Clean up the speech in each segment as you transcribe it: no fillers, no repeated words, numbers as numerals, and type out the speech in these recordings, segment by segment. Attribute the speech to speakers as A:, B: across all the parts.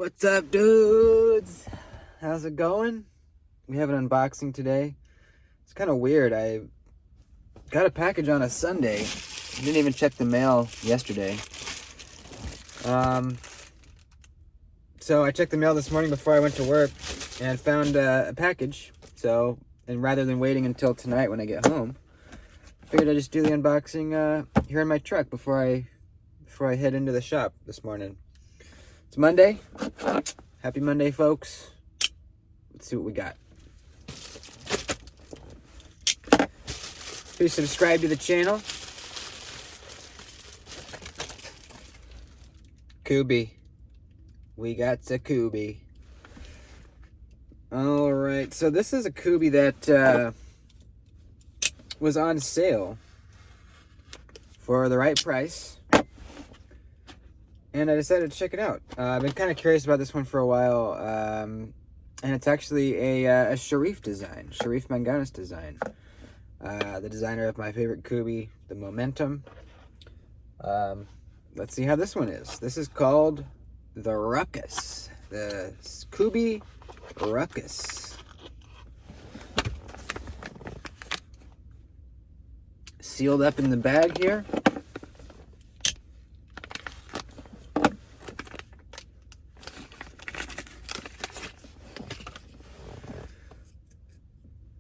A: What's up, dudes? How's it going? We have an unboxing today. It's kind of weird. I got a package on a Sunday. Didn't even check the mail yesterday. So I checked the mail this morning before I went to work and found a package. And rather than waiting until tonight when I get home, I figured I'd just do the unboxing here in my truck before I head into the shop this morning. It's Monday. Happy Monday, folks. Let's see what we got. Please subscribe to the channel. Kubey. We got a Kubey. Alright, so this is a Kubey that was on sale for the right price. And I decided to check it out. I've been kind of curious about this one for a while. And it's actually a Sharif design. Sharif Manganis design. The designer of my favorite Kubey, the Momentum. Let's see how this one is. This is called the Ruckus. The Kubey Ruckus. Sealed up in the bag here.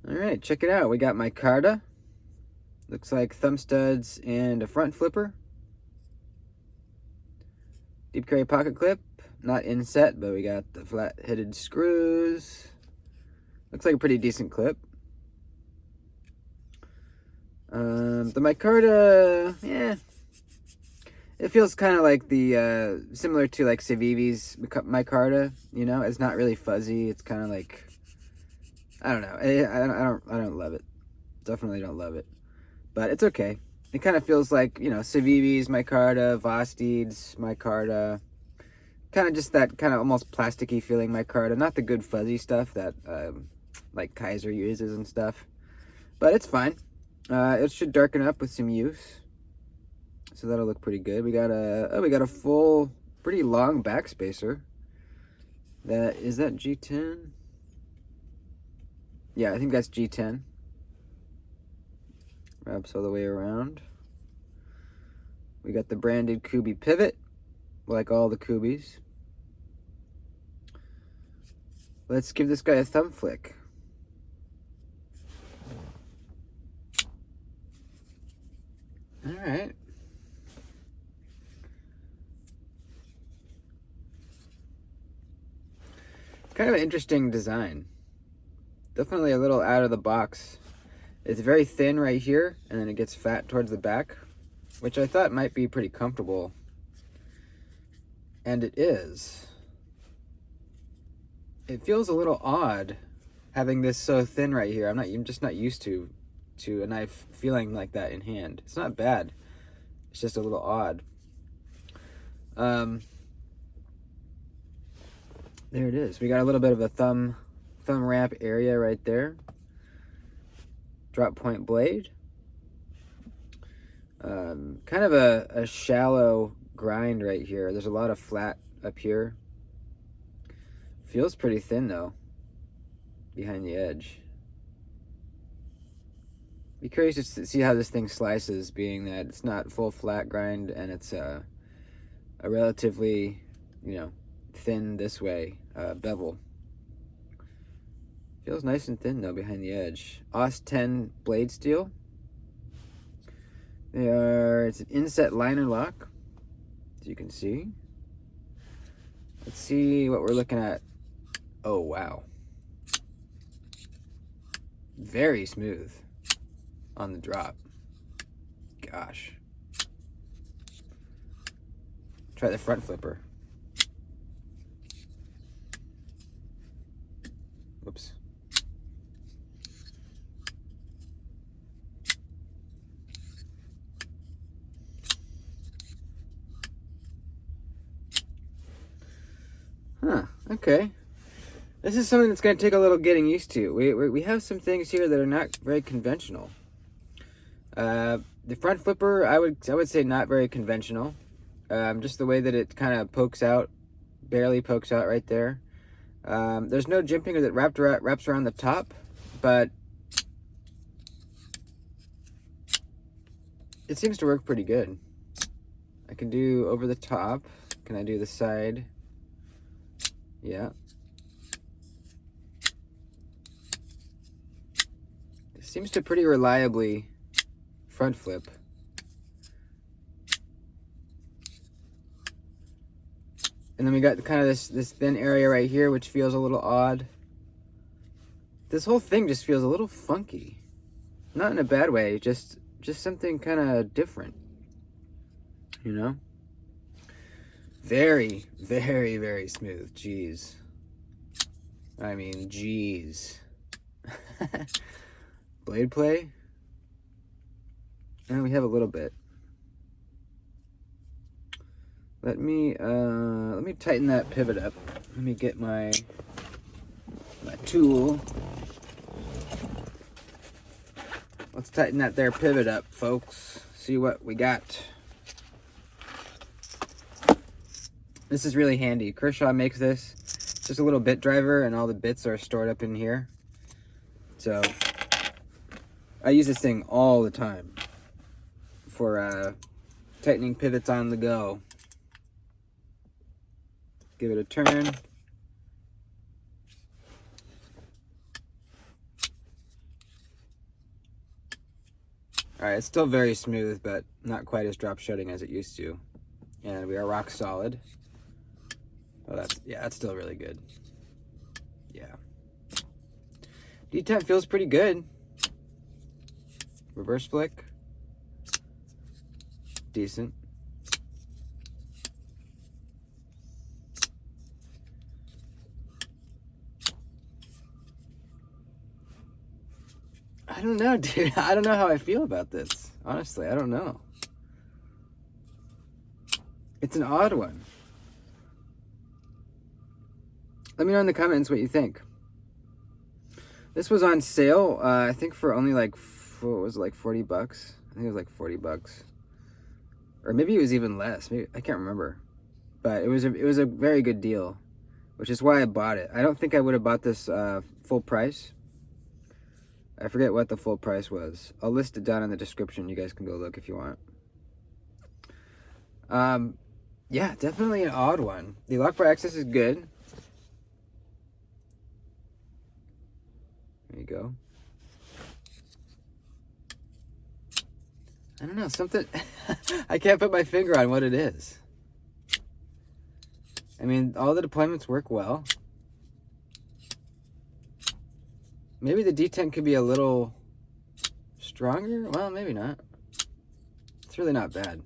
A: Alright, check it out. We got micarta. Looks like thumb studs and a front flipper. Deep carry pocket clip. Not inset, but we got the flat-headed screws. Looks like a pretty decent clip. The micarta, yeah. It feels kind of like the, similar to like Civivi's micarta, you know? It's not really fuzzy. It's kind of like, I don't know. I don't love it. Definitely don't love it. But it's okay. It kind of feels like, you know, Civivi's micarta, Vosteed's micarta. Kind of just that kind of almost plasticky feeling micarta. Not the good fuzzy stuff that, like Kaiser uses and stuff. But it's fine. It should darken up with some use. So that'll look pretty good. We got a full, pretty long back spacer. Is that G10? Yeah, I think that's G10. Wraps all the way around. We got the branded Kubey pivot, like all the Kubeys. Let's give this guy a thumb flick. All right. Kind of an interesting design. Definitely a little out of the box. It's very thin right here, and then it gets fat towards the back, which I thought might be pretty comfortable. And it is. It feels a little odd having this so thin right here. I'm just not used to a knife feeling like that in hand. It's not bad. It's just a little odd. There it is. We got a little bit of a thumb wrap area right there. Drop point blade. Kind of a shallow grind right here. There's a lot of flat up here. Feels pretty thin though, behind the edge. Be curious to see how this thing slices, being that it's not full flat grind and it's a relatively, you know, thin this way bevel. Feels nice and thin though behind the edge. AUS 10 blade steel. It's an inset liner lock, as you can see. Let's see what we're looking at. Oh wow. Very smooth on the drop. Gosh. Try the front flipper. Whoops. Huh, okay. This is something that's going to take a little getting used to. We have some things here that are not very conventional. The front flipper, I would say not very conventional. Just the way that it kind of pokes out barely pokes out right there. There's no jimping that wraps around the top, but it seems to work pretty good. I can do over the top. Can I do the side? Yeah. It seems to pretty reliably front flip. And then we got kind of this thin area right here, which feels a little odd. This whole thing just feels a little funky. Not in a bad way, just something kind of different. You know? Very, very, very smooth. Jeez. I mean, jeez. Blade play? And we have a little bit. Let me tighten that pivot up. Let me get my tool. Let's tighten that there pivot up, folks. See what we got. This is really handy. Kershaw makes this. It's just a little bit driver, and all the bits are stored up in here. So I use this thing all the time for tightening pivots on the go. Give it a turn. Alright, it's still very smooth, but not quite as drop shutting as it used to. And we are rock solid. Oh, that's still really good. Yeah. detent feels pretty good. Reverse flick. Decent. I don't know, dude. I don't know how I feel about this. Honestly, I don't know. It's an odd one. Let me know in the comments what you think. This was on sale, I think for only like, what was it, like 40 bucks? I think it was like 40 bucks. Or maybe it was even less. Maybe, I can't remember. But it was a very good deal, which is why I bought it. I don't think I would have bought this full price. I forget what the full price was. I'll list it down in the description. You guys can go look if you want. Yeah, definitely an odd one. The lock bar access is good. There you go. I don't know, something... I can't put my finger on what it is. I mean, all the deployments work well. Maybe the detent could be a little stronger? Well, maybe not. It's really not bad.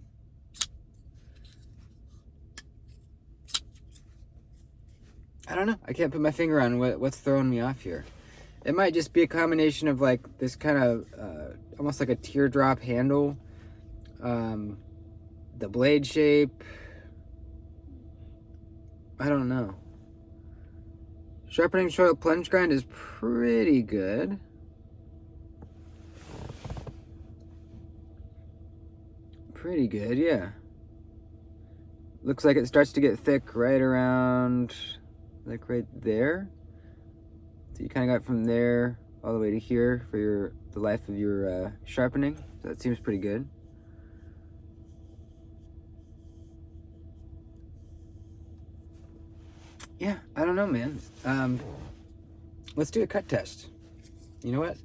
A: I don't know. I can't put my finger on what's throwing me off here. It might just be a combination of like this kind of almost like a teardrop handle. The blade shape. I don't know. Sharpening choil plunge grind is pretty good. Pretty good, yeah. Looks like it starts to get thick right around, like right there. So you kind of got from there all the way to here for the life of your sharpening. So that seems pretty good. Yeah, I don't know, man. Let's do a cut test. You know what?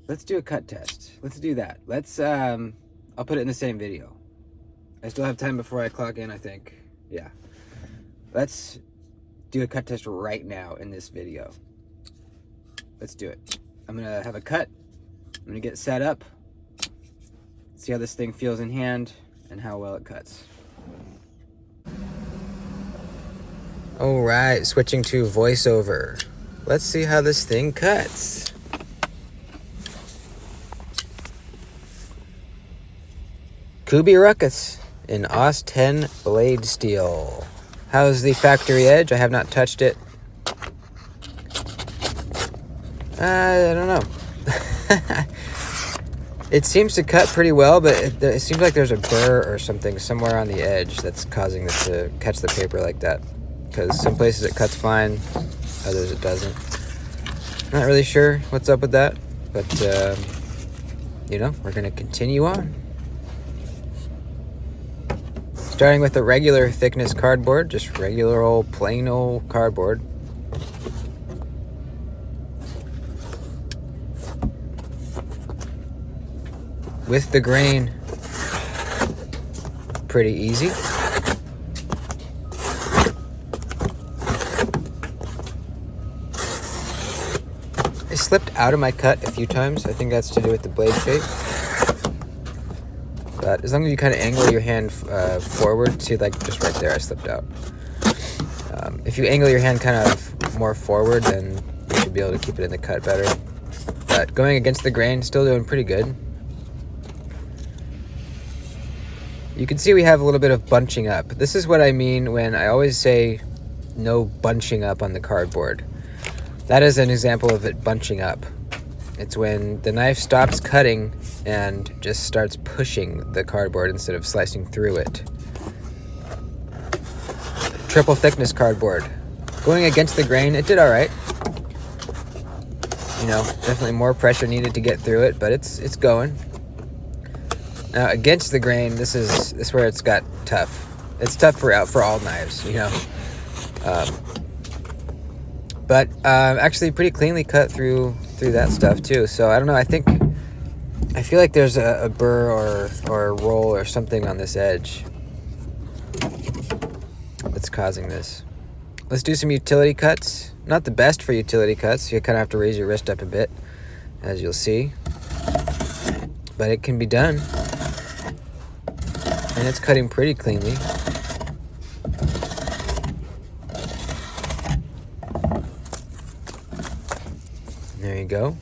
A: Let's do a cut test. Let's do that. Let's, I'll put it in the same video. I still have time before I clock in, I think. Yeah. Let's do a cut test right now in this video. Let's do it. I'm gonna have a cut. I'm gonna get set up. See how this thing feels in hand and how well it cuts. All right, switching to voiceover. Let's see how this thing cuts. Kubey Ruckus in AUS 10 blade steel. How's the factory edge? I have not touched it. I don't know. It seems to cut pretty well, but it seems like there's a burr or something somewhere on the edge that's causing it to catch the paper like that. because some places it cuts fine, others it doesn't. Not really sure what's up with that, but you know, we're gonna continue on. Starting with a regular thickness cardboard, just regular old plain old cardboard. With the grain, pretty easy. I slipped out of my cut a few times. I think that's to do with the blade shape. But as long as you kind of angle your hand forward, see, like just right there, I slipped out. If you angle your hand kind of more forward, then you should be able to keep it in the cut better. But going against the grain, still doing pretty good. You can see we have a little bit of bunching up. This is what I mean when I always say no bunching up on the cardboard. That is an example of it bunching up. It's when the knife stops cutting and just starts pushing the cardboard instead of slicing through it. Triple thickness cardboard. Going against the grain, it did all right. You know, definitely more pressure needed to get through it, but it's going. Now against the grain, this is where it's got tough. It's tough for all knives, you know. But actually pretty cleanly cut through that stuff too. So I don't know. I feel like there's a burr or a roll or something on this edge that's causing this. Let's do some utility cuts. Not the best for utility cuts. You kind of have to raise your wrist up a bit, as you'll see. But it can be done. And it's cutting pretty cleanly. There you go.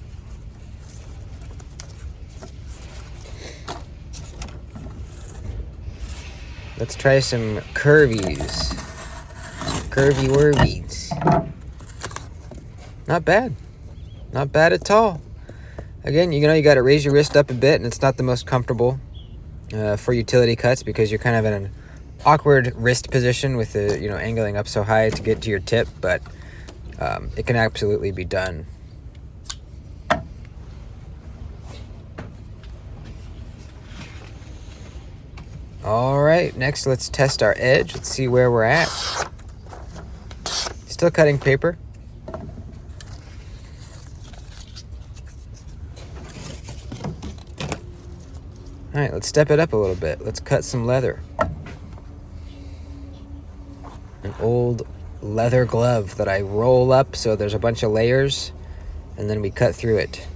A: Let's try some curvies. Curvy worvies. Not bad. Not bad at all. Again, you know, you got to raise your wrist up a bit, and it's not the most comfortable for utility cuts because you're kind of in an awkward wrist position with the, you know, angling up so high to get to your tip, but it can absolutely be done. All right, next let's test our edge. Let's see where we're at. Still cutting paper. All right, let's step it up a little bit. Let's cut some leather. An old leather glove that I roll up so there's a bunch of layers, and then we cut through it.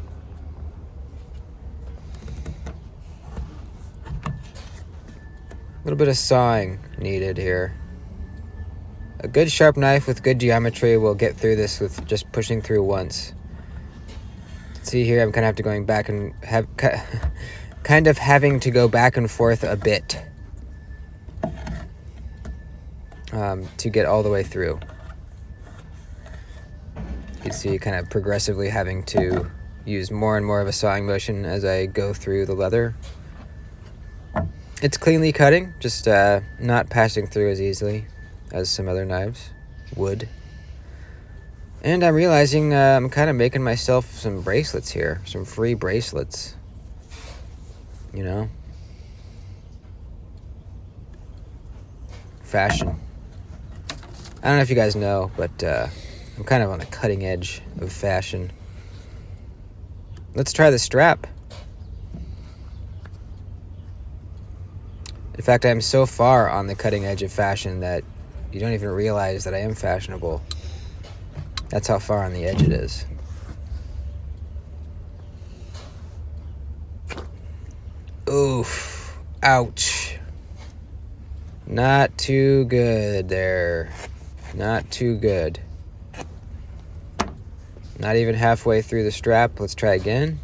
A: A little bit of sawing needed here. A good sharp knife with good geometry will get through this with just pushing through once. See here, I'm kind of have to going back and kind of having to go back and forth a bit to get all the way through. You can see kind of progressively having to use more and more of a sawing motion as I go through the leather. It's cleanly cutting, just not passing through as easily as some other knives would. And I'm realizing I'm kind of making myself some bracelets here, some free bracelets. You know? Fashion. I don't know if you guys know, but I'm kind of on the cutting edge of fashion. Let's try the strap. In fact, I'm so far on the cutting edge of fashion that you don't even realize that I am fashionable. That's how far on the edge it is. Oof. Ouch. Not too good there. Not too good. Not even halfway through the strap. Let's try again.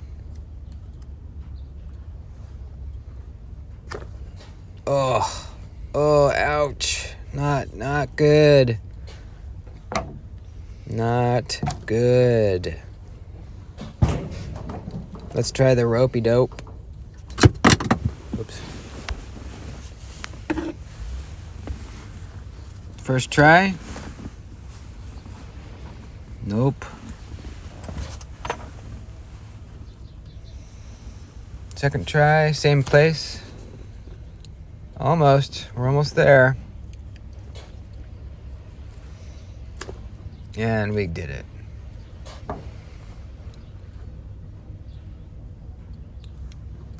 A: Oh, ouch. Not good. Not good. Let's try the ropey dope. Whoops. First try. Nope. Second try, same place. Almost. We're almost there. And we did it.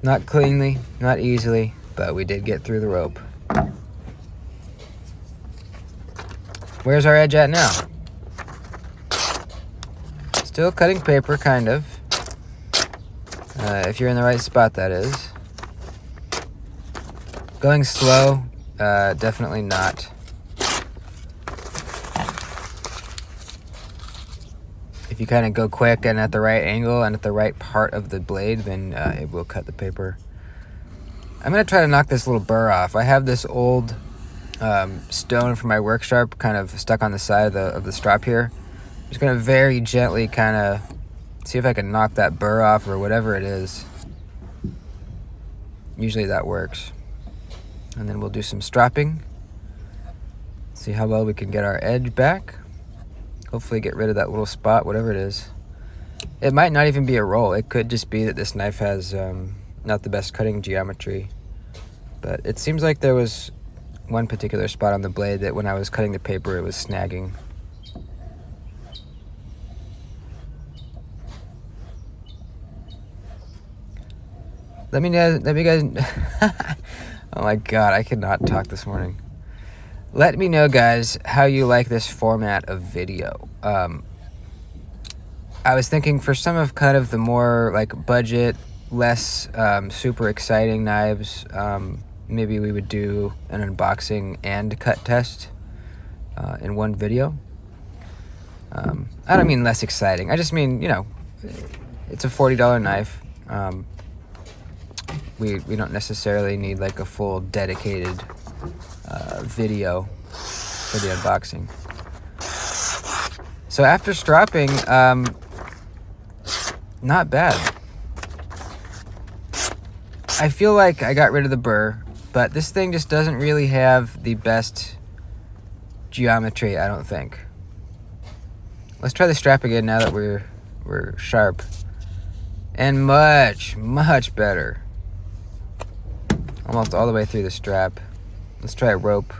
A: Not cleanly, not easily, but we did get through the rope. Where's our edge at now? Still cutting paper, kind of. If you're in the right spot, that is. Going slow, definitely not. If you kind of go quick and at the right angle and at the right part of the blade, then it will cut the paper. I'm going to try to knock this little burr off. I have this old stone from my work sharp kind of stuck on the side of the strap here. Just going to very gently kind of see if I can knock that burr off or whatever it is. Usually that works. And then we'll do some stropping. See how well we can get our edge back. Hopefully get rid of that little spot, whatever it is. It might not even be a roll. It could just be that this knife has not the best cutting geometry. But it seems like there was one particular spot on the blade that when I was cutting the paper, it was snagging. Let me guys. Oh my god, I cannot talk this morning. Let me know, guys, how you like this format of video. I was thinking for some of kind of the more like budget, less super exciting knives, maybe we would do an unboxing and cut test in one video. I don't mean less exciting. I just mean, you know, it's a $40 knife. We don't necessarily need like a full dedicated video for the unboxing. So after stropping, not bad. I feel like I got rid of the burr, but this thing just doesn't really have the best geometry, I don't think. Let's try the strap again now that we're sharp. And much better. Almost all the way through the strap. Let's try a rope.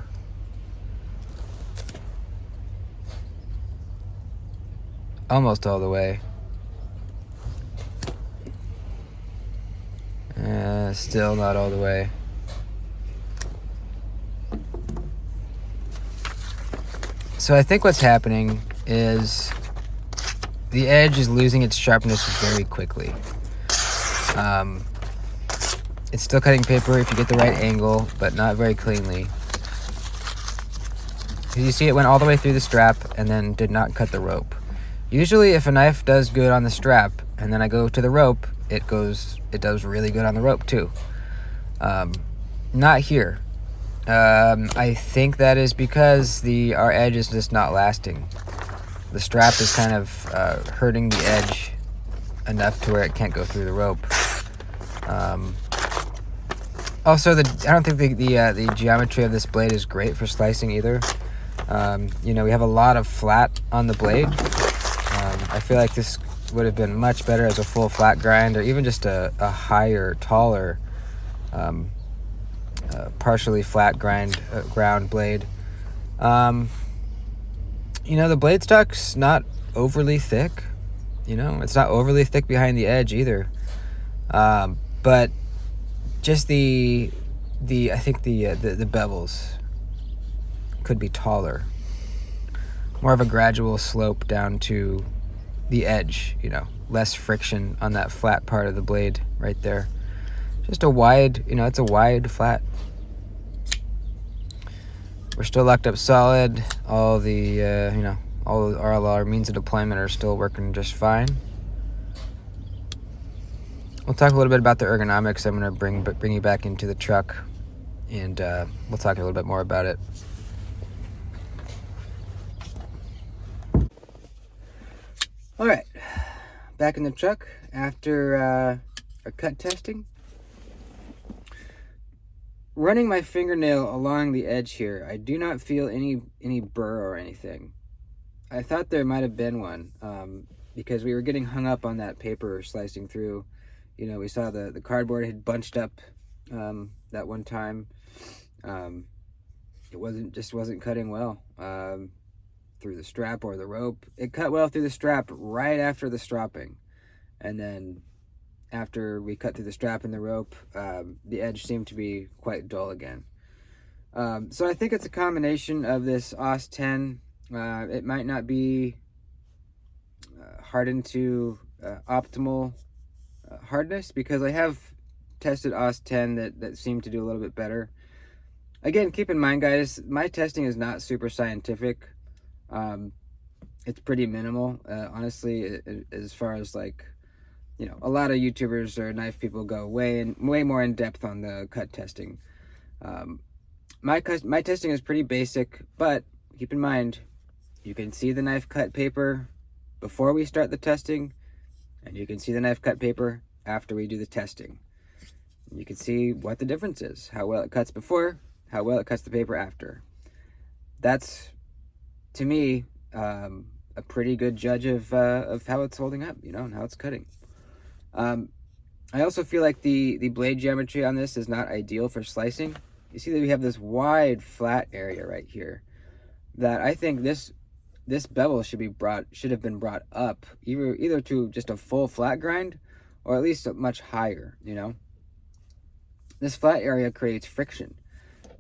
A: Almost all the way. Still not all the way. So I think what's happening is the edge is losing its sharpness very quickly. It's still cutting paper if you get the right angle, but not very cleanly. You see it went all the way through the strap and then did not cut the rope. Usually if a knife does good on the strap and then I go to the rope, it does really good on the rope too. Not here. I think that is because our edge is just not lasting. The strap is kind of hurting the edge enough to where it can't go through the rope. Also, I don't think the geometry of this blade is great for slicing either. You know, we have a lot of flat on the blade. I feel like this would have been much better as a full flat grind, or even just a higher, taller, partially flat ground blade. You know, the blade stock's not overly thick. You know, it's not overly thick behind the edge either. But just I think the bevels could be taller. More of a gradual slope down to the edge, you know, less friction on that flat part of the blade right there. Just a wide, you know, it's a wide flat. We're still locked up solid. All the, you know, all our means of deployment are still working just fine. We'll talk a little bit about the ergonomics. I'm going to bring you back into the truck, and we'll talk a little bit more about it. All right, back in the truck after our cut testing. Running my fingernail along the edge here, I do not feel any burr or anything. I thought there might have been one, because we were getting hung up on that paper slicing through. You know, we saw the cardboard had bunched up that one time. It wasn't cutting well through the strap or the rope. It cut well through the strap right after the stropping, and then after we cut through the strap and the rope, the edge seemed to be quite dull again. So I think it's a combination of this OS 10. It might not be hardened to optimal hardness, because I have tested OS 10 that seemed to do a little bit better. Again, keep in mind, guys, my testing is not super scientific. It's pretty minimal, honestly, as far as like, you know, a lot of YouTubers or knife people go way more in depth on the cut testing. My testing is pretty basic, but keep in mind, you can see the knife cut paper before we start the testing, and you can see the knife cut paper after we do the testing. You can see what the difference is, how well it cuts before, how well it cuts the paper after. That's, to me, a pretty good judge of how it's holding up, you know, and how it's cutting. I also feel like the blade geometry on this is not ideal for slicing. You see that we have this wide flat area right here that I think this bevel should have been brought up either to just a full flat grind, or at least much higher, you know. This flat area creates friction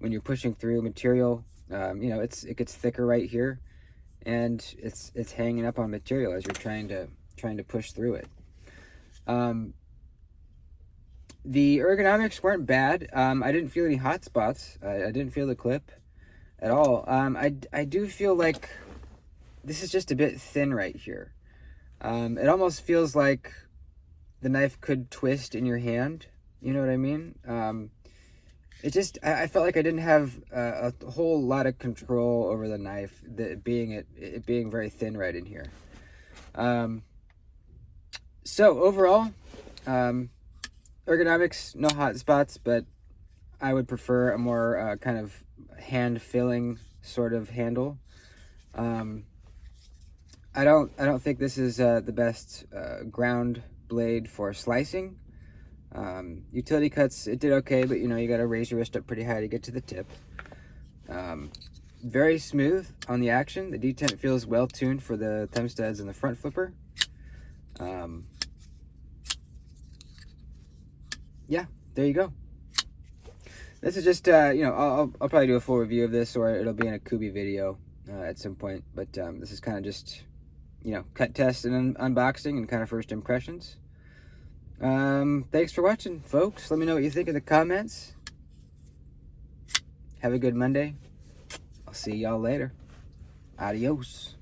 A: when you're pushing through material. You know, it gets thicker right here, and it's hanging up on material as you're trying to push through it. The ergonomics weren't bad. I didn't feel any hot spots. I didn't feel the clip at all. I do feel like this is just a bit thin right here. It almost feels like the knife could twist in your hand. You know what I mean? I felt like I didn't have a whole lot of control over the knife, it being very thin right in here. So overall, ergonomics, no hot spots, but I would prefer a more kind of hand-filling sort of handle. I don't think this is the best ground blade for slicing. Utility cuts, it did okay, but you know, you got to raise your wrist up pretty high to get to the tip. Very smooth on the action. The detent feels well tuned for the thumb studs and the front flipper. Yeah, there you go. This is just, you know, I'll probably do a full review of this, or it'll be in a Kubey video at some point. But this is kind of just, you know, cut test and unboxing and kind of first impressions. Thanks for watching, folks. Let me know what you think in the comments. Have a good Monday. I'll see y'all later. Adios.